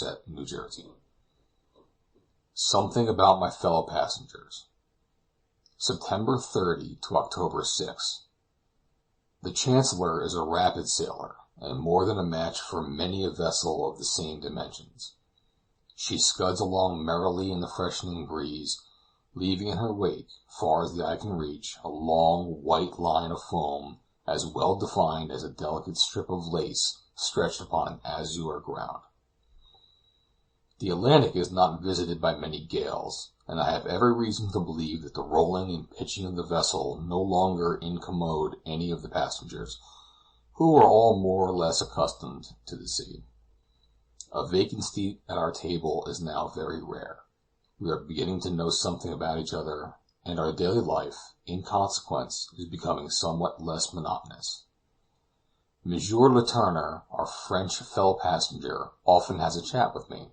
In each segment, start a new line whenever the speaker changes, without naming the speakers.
Somerset, New Jersey. Something about my fellow passengers. September 30 to October 6. The Chancellor is a rapid sailor, and more than a match for many a vessel of the same dimensions. She scuds along merrily in the freshening breeze, leaving in her wake, far as the eye can reach, a long white line of foam, as well defined as a delicate strip of lace stretched upon an azure ground. The Atlantic is not visited by many gales, and I have every reason to believe that the rolling and pitching of the vessel no longer incommode any of the passengers, who are all more or less accustomed to the sea. A vacant seat at our table is now very rare. We are beginning to know something about each other, and our daily life, in consequence, is becoming somewhat less monotonous. Monsieur Letourneur, our French fellow passenger, often has a chat with me.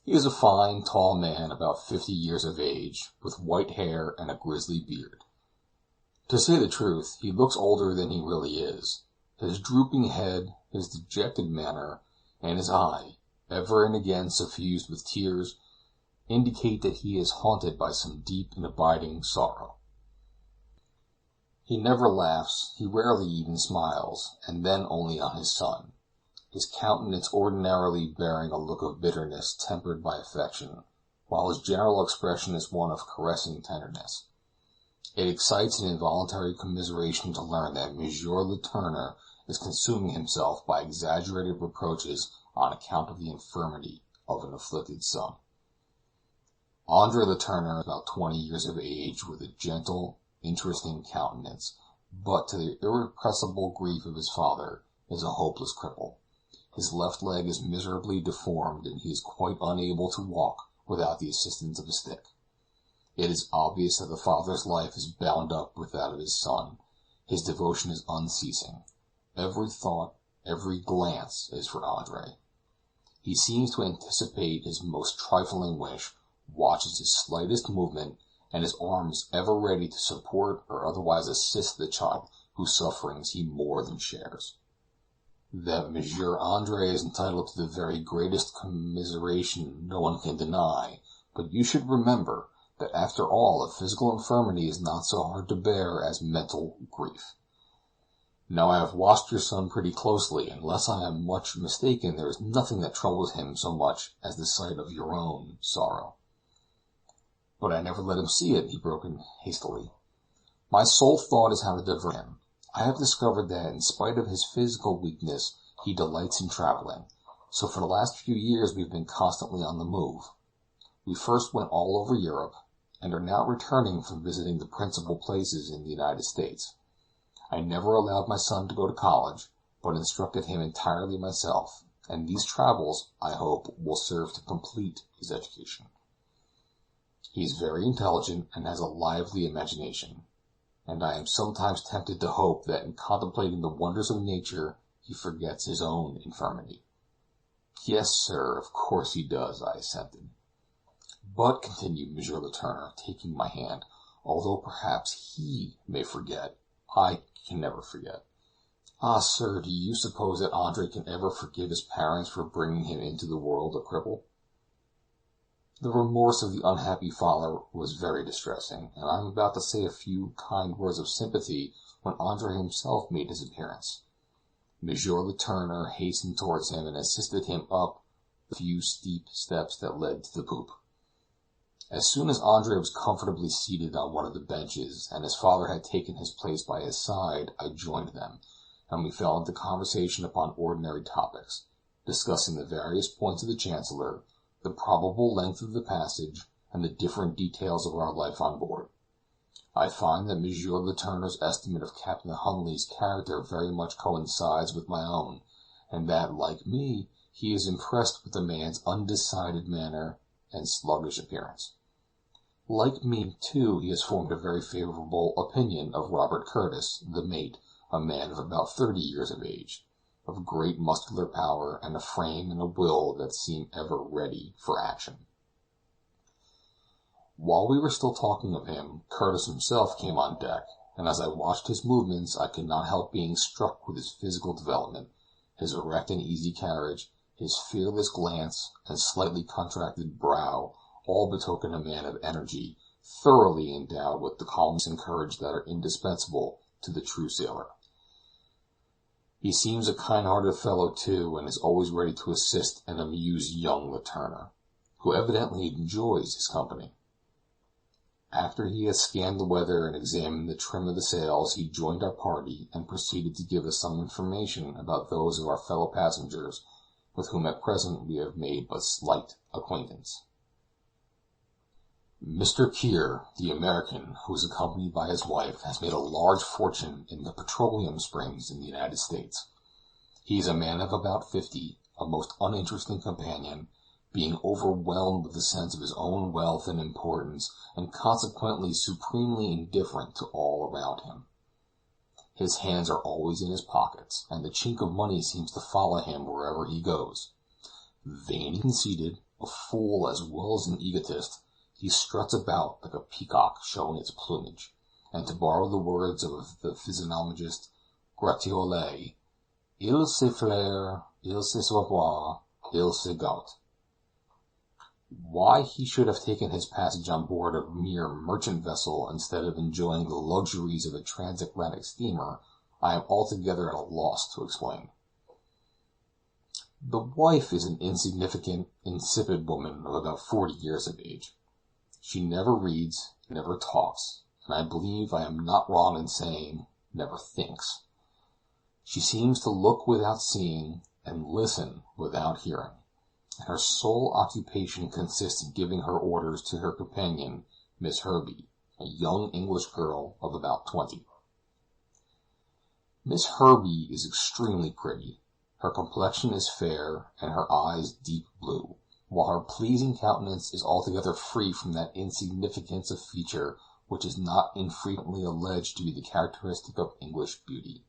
He is a fine, tall man, about 50 years of age, with white hair and a grizzly beard. To say the truth, he looks older than he really is. His drooping head, his dejected manner, and his eye, ever and again suffused with tears, indicate that he is haunted by some deep and abiding sorrow. He never laughs, he rarely even smiles, and then only on his son, his countenance ordinarily bearing a look of bitterness tempered by affection, while his general expression is one of caressing tenderness. It excites an involuntary commiseration to learn that Monsieur Letourneur is consuming himself by exaggerated reproaches on account of the infirmity of an afflicted son. Andre Letourneur is about 20 years of age, with a gentle, interesting countenance, but to the irrepressible grief of his father, is a hopeless cripple. His left leg is miserably deformed, and he is quite unable to walk without the assistance of a stick. It is obvious that the father's life is bound up with that of his son. His devotion is unceasing. Every thought, every glance is for Andre. He seems to anticipate his most trifling wish, watches his slightest movement, and his arms ever ready to support or otherwise assist the child whose sufferings he more than shares. That Monsieur Andre is entitled to the very greatest commiseration no one can deny, but you should remember that after all a physical infirmity is not so hard to bear as mental grief. Now I have watched your son pretty closely, and unless I am much mistaken, there is nothing that troubles him so much as the sight of your own sorrow. But I never let him see it, he broke in hastily. My sole thought is how to divert him. I have discovered that, in spite of his physical weakness, he delights in traveling, so for the last few years we have been constantly on the move. We first went all over Europe, and are now returning from visiting the principal places in the United States. I never allowed my son to go to college, but instructed him entirely myself, and these travels, I hope, will serve to complete his education. He is very intelligent and has a lively imagination, and I am sometimes tempted to hope that in contemplating the wonders of nature he forgets his own infirmity. Yes, sir, of course he does, I assented. But, continued Monsieur Letourneur, taking my hand, although perhaps he may forget, I can never forget. Ah, sir, do you suppose that Andre can ever forgive his parents for bringing him into the world a cripple? The remorse of the unhappy father was very distressing, and I am about to say a few kind words of sympathy when Andre himself made his appearance. Monsieur Letourneur hastened towards him and assisted him up the few steep steps that led to the poop. As soon as Andre was comfortably seated on one of the benches, and his father had taken his place by his side, I joined them, and we fell into conversation upon ordinary topics, discussing the various points of the Chancellor, the probable length of the passage, and the different details of our life on board. I find that Monsieur Letourneur's estimate of Captain Hunley's character very much coincides with my own, and that, like me, he is impressed with the man's undecided manner and sluggish appearance. Like me, too, he has formed a very favorable opinion of Robert Curtis, the mate, a man of about 30 years of age, of great muscular power, and a frame and a will that seem ever ready for action. While we were still talking of him, Curtis himself came on deck, and as I watched his movements I could not help being struck with his physical development, his erect and easy carriage, His fearless glance and slightly contracted brow all betoken a man of energy, thoroughly endowed with the calmness and courage that are indispensable to the true sailor. He seems a kind-hearted fellow, too, and is always ready to assist and amuse young Letourneur, who evidently enjoys his company. After he had scanned the weather and examined the trim of the sails, he joined our party and proceeded to give us some information about those of our fellow passengers with whom at present we have made but slight acquaintance. Mr. Keir, the American, who is accompanied by his wife, has made a large fortune in the petroleum springs in the United States. He is a man of about 50, a most uninteresting companion, being overwhelmed with the sense of his own wealth and importance, and consequently supremely indifferent to all around him. His hands are always in his pockets, and the chink of money seems to follow him wherever he goes. Vain and conceited, a fool as well as an egotist, he struts about like a peacock showing its plumage, and to borrow the words of the physiognomist Gratiolet, il se flaire, il se savoir, il se gâte. Why he should have taken his passage on board a mere merchant vessel instead of enjoying the luxuries of a transatlantic steamer, I am altogether at a loss to explain. The wife is an insignificant, insipid woman of about 40 years of age. She never reads, never talks, and I believe I am not wrong in saying never thinks. She seems to look without seeing and listen without hearing, and her sole occupation consists in giving her orders to her companion, Miss Herbey, a young English girl of about 20. Miss Herbey is extremely pretty. Her complexion is fair, and her eyes deep blue, while her pleasing countenance is altogether free from that insignificance of feature which is not infrequently alleged to be the characteristic of English beauty.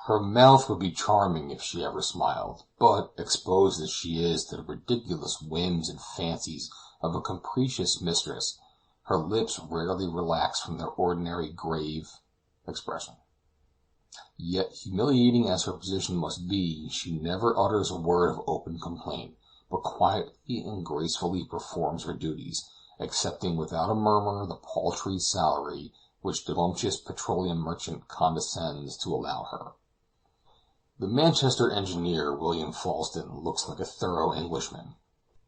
Her mouth would be charming if she ever smiled, but, exposed as she is to the ridiculous whims and fancies of a capricious mistress, her lips rarely relax from their ordinary grave expression. Yet, humiliating as her position must be, she never utters a word of open complaint, but quietly and gracefully performs her duties, accepting without a murmur the paltry salary which the bumptious petroleum merchant condescends to allow her. The Manchester engineer, William Falston, looks like a thorough Englishman.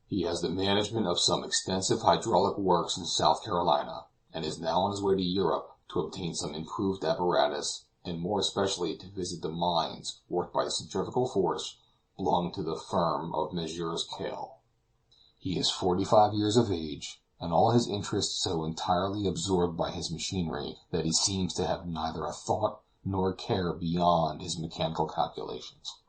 He has the management of some extensive hydraulic works in South Carolina, and is now on his way to Europe to obtain some improved apparatus, and more especially to visit the mines worked by the centrifugal force belonging to the firm of Messrs. Cale. He is 45 years of age, and all his interests so entirely absorbed by his machinery that he seems to have neither a thought nor a care beyond his mechanical calculations.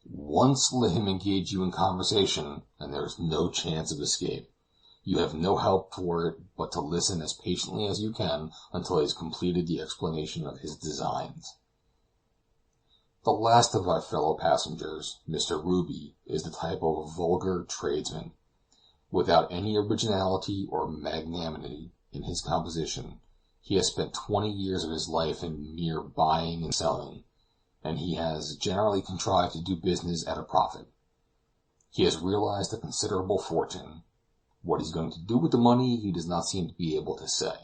Once let him engage you in conversation, and there is no chance of escape. You have no help for it but to listen as patiently as you can until he has completed the explanation of his designs. The last of our fellow passengers, Mr. Ruby, is the type of a vulgar tradesman, without any originality or magnanimity in his composition. He has spent 20 years of his life in mere buying and selling, and he has generally contrived to do business at a profit. He has realized a considerable fortune. What he is going to do with the money he does not seem to be able to say.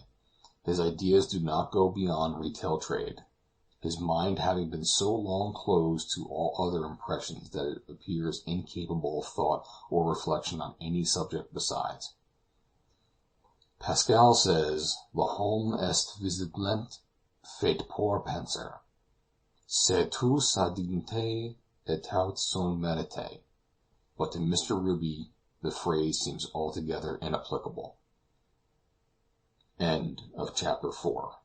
His ideas do not go beyond retail trade, his mind having been so long closed to all other impressions that it appears incapable of thought or reflection on any subject besides. Pascal says, "L'homme est visiblement fait pour penser. C'est tout sa dignité et tout son mérite." But to Mr. Ruby the phrase seems altogether inapplicable. End of chapter 4.